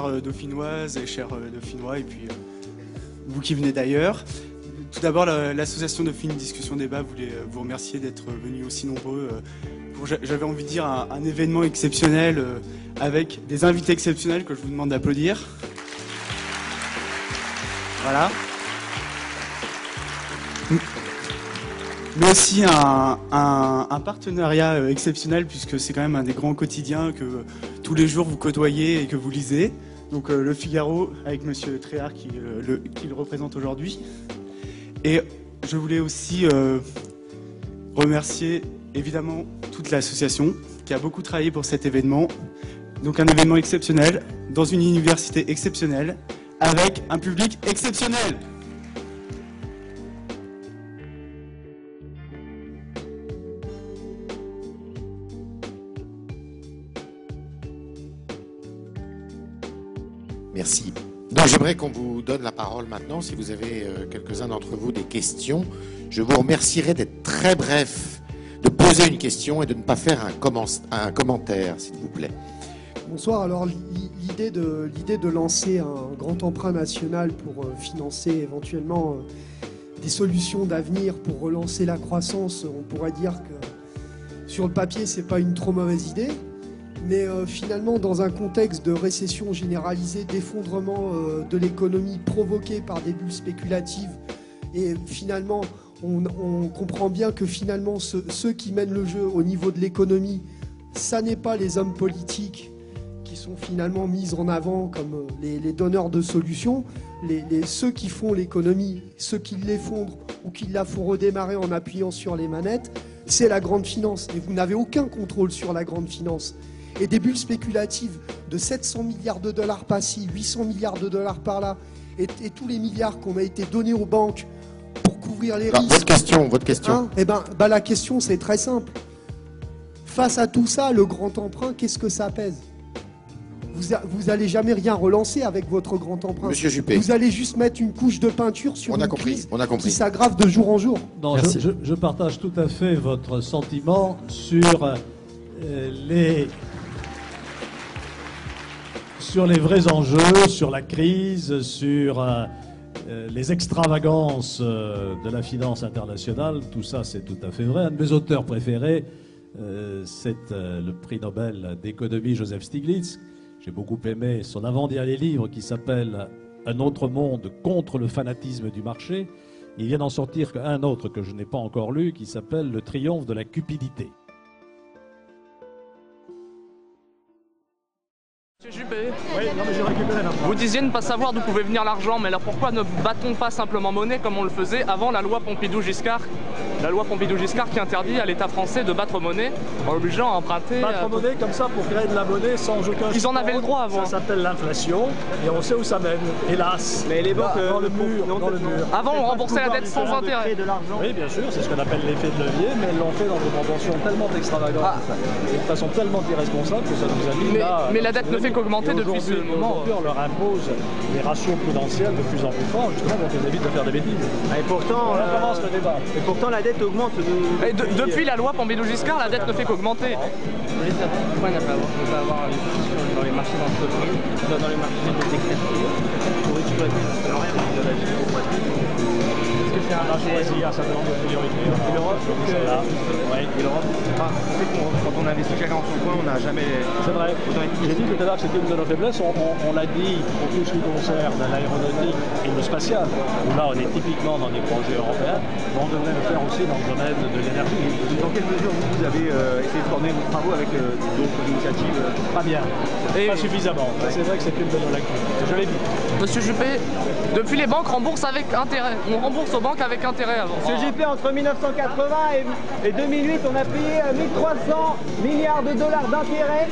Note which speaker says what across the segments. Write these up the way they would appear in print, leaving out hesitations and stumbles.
Speaker 1: chères dauphinoises et chers dauphinois, et puis vous qui venez d'ailleurs. Tout d'abord, l'association Dauphine Discussion Débat voulait vous remercier d'être venus aussi nombreux pour, j'avais envie de dire, un événement exceptionnel avec des invités exceptionnels que je vous demande d'applaudir. Voilà. Mais aussi un partenariat exceptionnel, puisque c'est quand même un des grands quotidiens que tous les jours vous côtoyez et que vous lisez. Donc Le Figaro, avec Monsieur Tréhard qui le représente aujourd'hui. Et je voulais aussi remercier évidemment toute l'association qui a beaucoup travaillé pour cet événement. Donc un événement exceptionnel, dans une université exceptionnelle, avec un public exceptionnel.
Speaker 2: Merci. Donc j'aimerais qu'on vous donne la parole maintenant, si vous avez quelques-uns d'entre vous des questions. Je vous remercierai d'être très bref, de poser une question et de ne pas faire un commentaire, s'il vous plaît.
Speaker 3: Bonsoir. Alors l'idée de lancer un grand emprunt national pour financer éventuellement des solutions d'avenir pour relancer la croissance, on pourrait dire que sur le papier c'est pas une trop mauvaise idée. Mais finalement, dans un contexte de récession généralisée, d'effondrement de l'économie provoqué par des bulles spéculatives, et finalement, on comprend bien que finalement, ceux qui mènent le jeu au niveau de l'économie, ça n'est pas les hommes politiques qui sont finalement mis en avant comme les donneurs de solutions. Ceux qui font l'économie, ceux qui l'effondrent ou qui la font redémarrer en appuyant sur les manettes, c'est la grande finance. Et vous n'avez aucun contrôle sur la grande finance. Et des bulles spéculatives de 700 milliards de dollars par-ci, 800 milliards de dollars par-là, et tous les milliards qu'on a été donnés aux banques pour couvrir les risques.
Speaker 2: Votre question.
Speaker 3: Hein, eh ben, la question, c'est très simple. Face à tout ça, le grand emprunt, qu'est-ce que ça pèse ? Vous allez jamais rien relancer avec votre grand emprunt.
Speaker 2: Monsieur Juppé.
Speaker 3: Vous allez juste mettre une couche de peinture sur une crise qui s'aggrave de jour en jour.
Speaker 4: Non, je partage tout à fait votre sentiment sur les vrais enjeux, sur la crise, sur les extravagances de la finance internationale. Tout ça, c'est tout à fait vrai. Un de mes auteurs préférés, c'est le prix Nobel d'économie Joseph Stiglitz. J'ai beaucoup aimé son avant-dernier livre qui s'appelle « Un autre monde contre le fanatisme du marché ». Il vient d'en sortir un autre que je n'ai pas encore lu qui s'appelle « Le triomphe de la cupidité ».
Speaker 5: Monsieur Juppé, oui, non, mais j'ai récupéré l'info. Vous disiez ne pas savoir d'où pouvait venir l'argent, mais alors pourquoi ne battons pas simplement monnaie comme on le faisait avant la loi Pompidou-Giscard? La loi Pompidou-Giscard qui interdit à l'État français de battre monnaie en obligeant à emprunter...
Speaker 4: Battre monnaie comme ça pour créer de la monnaie sans aucun...
Speaker 5: Ils en avaient le droit avant.
Speaker 4: Ça s'appelle l'inflation et on sait où ça mène, hélas.
Speaker 5: Mais les banques...
Speaker 4: dans le mur. Avant
Speaker 5: on remboursait la dette sans intérêt.
Speaker 4: Oui, bien sûr, c'est ce qu'on appelle l'effet de levier, mais ils l'ont fait dans des proportions tellement extravagantes et de façon tellement irresponsable que ça nous a mis là...
Speaker 5: Mais la dette ne fait qu'augmenter depuis ce moment.
Speaker 4: Aujourd'hui, on leur impose des ratios prudentiels de plus en plus forts, justement, pour qu'ils évitent de faire des bêtises.
Speaker 6: Et pourtant,
Speaker 4: on commence le débat.
Speaker 6: Et pourtant, la dette augmente.
Speaker 5: Depuis la loi Pompidou-Giscard, la dette ne fait qu'augmenter.
Speaker 6: Pourquoi on ne peut pas avoir une position dans les marchés d'entreprise, dans les marchés de technologie, pour exploiter le salariat de la vie au mois de juillet? Est-ce que c'est un
Speaker 4: choisi un certain nombre de priorités?
Speaker 6: Et l'Europe, quand on investit chacun en son coin, on n'a jamais...
Speaker 4: C'est vrai. J'ai dit tout à l'heure que c'était une de nos faiblesses. On l'a dit pour tout ce qui concerne l'aéronautique et le spatial, où là on est typiquement dans des projets européens, mais on devrait le faire aussi dans le domaine de l'énergie.
Speaker 6: Dans quelle mesure vous avez essayé de former vos travaux avec d'autres initiatives?
Speaker 4: Pas bien, pas suffisamment. C'est vrai que c'est une de nos lacunes. Je l'ai dit.
Speaker 5: Monsieur Juppé, depuis les banques remboursent avec intérêt. On rembourse aux banques avec intérêt avant.
Speaker 6: Monsieur Juppé, entre 1980 et 2008, on a payé 1300 milliards de dollars d'intérêt.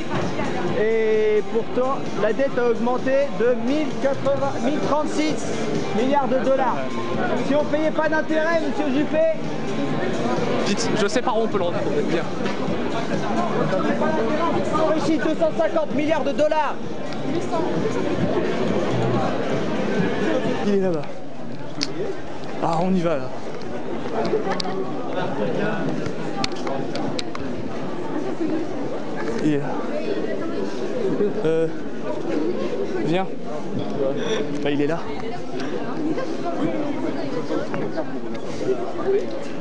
Speaker 6: Et pourtant, la dette a augmenté de 1036 milliards de dollars. Si on ne payait pas d'intérêt, monsieur Juppé...
Speaker 5: Je sais par où on peut le dire.
Speaker 6: Ici, 250 milliards de dollars. 800.
Speaker 5: Il est là-bas. Ah, on y va là. Il est là. Viens. Bah, il est là.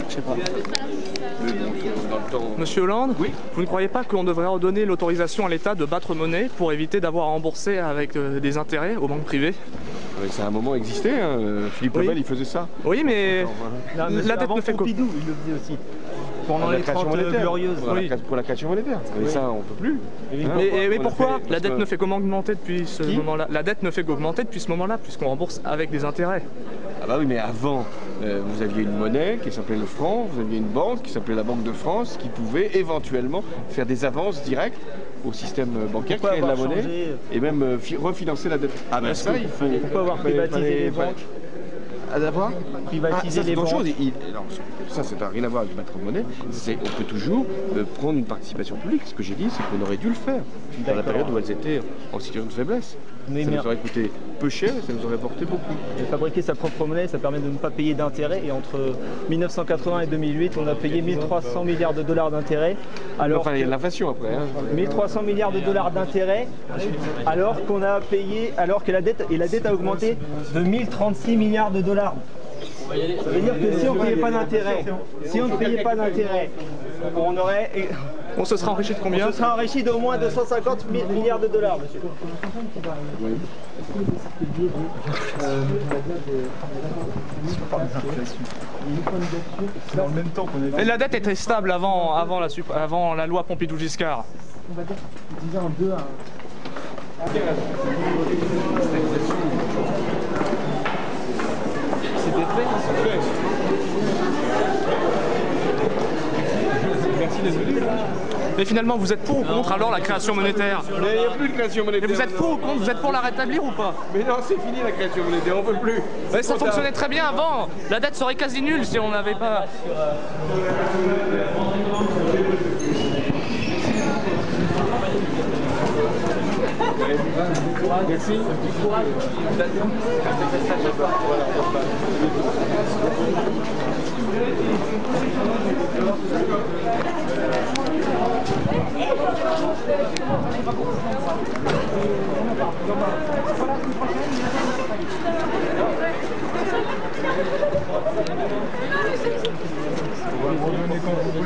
Speaker 5: Je sais pas. Monsieur Hollande, oui. Vous ne croyez pas qu'on devrait redonner l'autorisation à l'État de battre monnaie pour éviter d'avoir à rembourser avec des intérêts aux banques privées?
Speaker 7: Ça a un moment existé, hein. Philippe Lebel il faisait ça.
Speaker 5: Oui, mais la dette ne fait que...
Speaker 6: Pompidou, il le faisait aussi. Pendant les 30 glorieuses.
Speaker 7: Pour la création monétaire. Mais ça, on peut plus.
Speaker 5: Mais pourquoi? La dette ne fait qu'augmenter depuis ce moment-là. La dette ne fait qu'augmenter depuis ce moment-là, puisqu'on rembourse avec des intérêts.
Speaker 7: Ah bah oui, mais avant, vous aviez une monnaie qui s'appelait le franc, vous aviez une banque qui s'appelait la Banque de France, qui pouvait éventuellement faire des avances directes au système bancaire, créer de la monnaie et même refinancer la dette. Ah ben ça, il faut...
Speaker 6: Pourquoi avoir privatisé les banques?
Speaker 7: D'avoir
Speaker 6: privatiser les banques.
Speaker 7: Ça n'a rien à voir avec battre monnaie. On peut toujours prendre une participation publique. Ce que j'ai dit, c'est qu'on aurait dû le faire dans la période où elles étaient en situation de faiblesse. Ça nous aurait coûté peu cher et ça nous aurait porté beaucoup.
Speaker 6: Et fabriquer sa propre monnaie, ça permet de ne pas payer d'intérêts. Et entre 1980 et 2008, on a payé 1300 milliards de dollars d'intérêts.
Speaker 7: Enfin, il y a de l'inflation après.
Speaker 6: 1300 milliards de dollars d'intérêts, alors qu'on a payé, alors que la dette a augmenté de 1036 milliards de dollars. Ça veut dire que si on ne payait pas d'intérêt,
Speaker 5: On se sera enrichi de combien?
Speaker 6: On se sera enrichi d'au moins 250 milliards de dollars, monsieur.
Speaker 7: Oui.
Speaker 5: Et la dette était stable avant la loi Pompidou-Giscard.
Speaker 6: On va dire, disons en 2 à 1.
Speaker 5: C'était fait.
Speaker 7: Merci d'être venu.
Speaker 5: Mais finalement, vous êtes pour ou contre alors la création monétaire?
Speaker 7: Mais il n'y a plus de création monétaire.
Speaker 5: Mais vous êtes pour ou contre? Vous êtes pour la rétablir ou pas?
Speaker 7: Mais non, c'est fini la création monétaire, on ne peut plus.
Speaker 5: Mais ça fonctionnait très bien avant. La dette serait quasi nulle si on n'avait pas...
Speaker 7: Merci.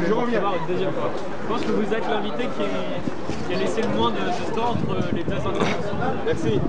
Speaker 8: Je reviens. Une deuxième fois. Je pense que vous êtes l'invité qui a laissé le moins de temps entre les deux interventions.
Speaker 7: Merci.